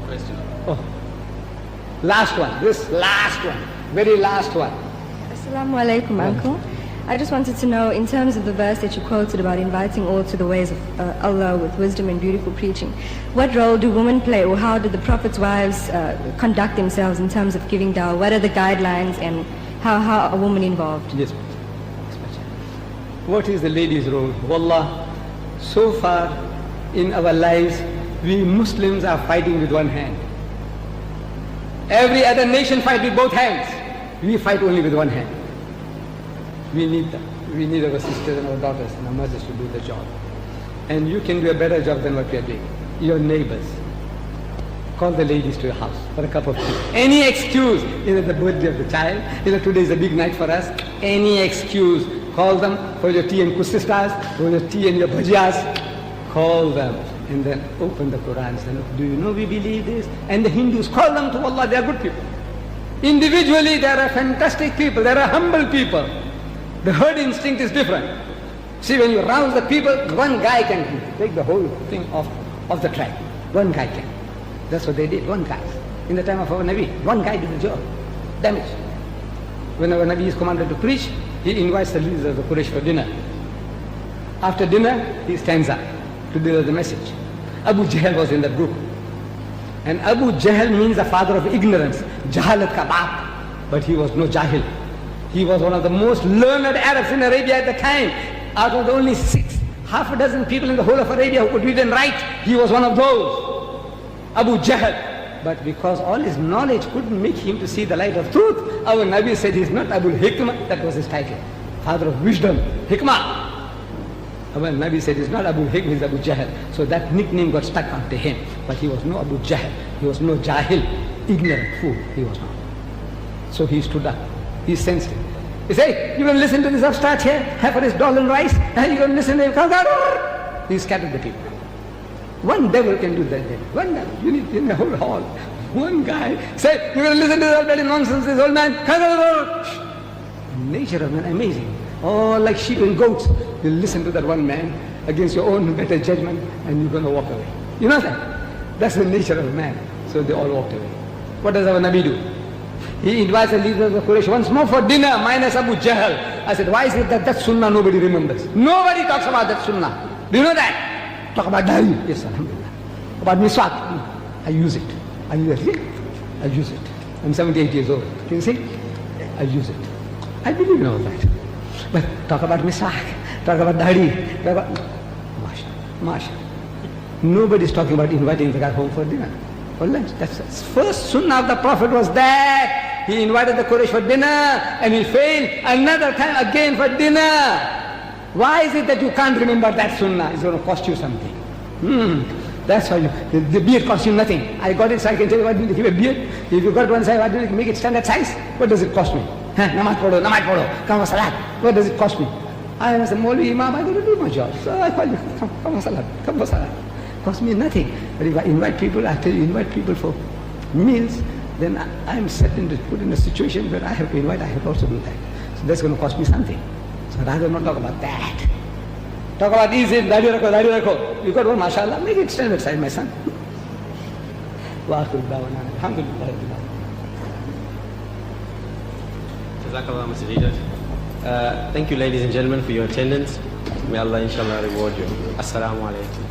question. Oh, last one. This last one, very last one. Assalamu alaikum, Uncle. I just wanted to know, in terms of the verse that you quoted about inviting all to the ways of Allah with wisdom and beautiful preaching, what role do women play, or how do the Prophet's wives conduct themselves in terms of giving dawah? What are the guidelines, and how are a woman involved? Yes, what is the lady's role? Wallah, so far in our lives, we Muslims are fighting with one hand. Every other nation fights with both hands. We fight only with one hand. We need them. We need our sisters and our daughters and our mothers to do the job. And you can do a better job than what we are doing. Your neighbors. Call the ladies to your house for a cup of tea. Any excuse, either the birthday of the child, either today is a big night for us, any excuse, call them for your tea and kusistas, for your tea and your bhajias. Call them and then open the Quran and say, look, do you know we believe this? And the Hindus, call them to Allah, they are good people. Individually, they are fantastic people, they are humble people. The herd instinct is different. See, when you rouse the people, one guy can take the whole thing off the track. One guy can. That's what they did, one guy. In the time of our Nabi, one guy did the job. Damage. When our Nabi is commanded to preach, he invites the leaders of the Quraysh for dinner. After dinner, he stands up to deliver the message. Abu Jahl was in that group. And Abu Jahl means the father of ignorance. Jahalat ka baap. But he was no jahil. He was one of the most learned Arabs in Arabia at the time. Out of the only half a dozen people in the whole of Arabia who could read and write, he was one of those. Abu Jahl. But because all his knowledge couldn't make him to see the light of truth, our Nabi said he's not Abu Hikmah, that was his title. Father of wisdom, Hikmah. Our Nabi said he's not Abu Hikmah, he's Abu Jahl. So that nickname got stuck onto him. But he was no Abu Jahl. He was no Jahil, ignorant fool. He was not. So he stood up. He sensed it. He said, you're going to listen to this upstart here, have for his doll and rice, and you're going to listen to him. He scattered the people. One devil can do that. One devil. You need in the whole hall. One guy said, you're going to listen to this old man nonsense, this old man. Nature of man, amazing. Oh, like sheep and goats. You listen to that one man against your own better judgment, and you're going to walk away. You know that? That's the nature of man. So they all walked away. What does our Nabi do? He invites the leaders of Quraysh once more for dinner, minus Abu Jahl. I said, why is it that sunnah nobody remembers? Nobody talks about that sunnah. Do you know that? Talk about dari. Yes, alhamdulillah. About miswak. I use it. I use it. I use it. I'm 78 years old. Can you see? I use it. I believe in all that. But talk about miswak. Talk about dari. Talk about... Masha. Nobody's talking about inviting the guy home for dinner. For lunch. That's the first sunnah of the Prophet was that. He invited the Quraysh for dinner and he failed another time again for dinner. Why is it that you can't remember that sunnah? It's going to cost you something. That's why the beard costs you nothing. I got it so I can tell you what to give a beard. If you got one size, why do you make it standard size? What does it cost me? Namaz podo, come for salat. What does it cost me? I am a Maulvi Imam, I got to do my job. So I call you, come for salat, come for salat. Cost me nothing. But if I invite people, after you invite people for meals, then I'm put in a situation where I have to invite, I have to also do that. So that's going to cost me something. So rather not talk about that. Talk about easy, dadi rakho. You got one, mashallah, make it standard size, my son. Wa akhir da'wana, alhamdulillah. Jazakallah, Mr. Deedat. Thank you, ladies and gentlemen, for your attendance. May Allah inshallah reward you. Assalamu alaikum.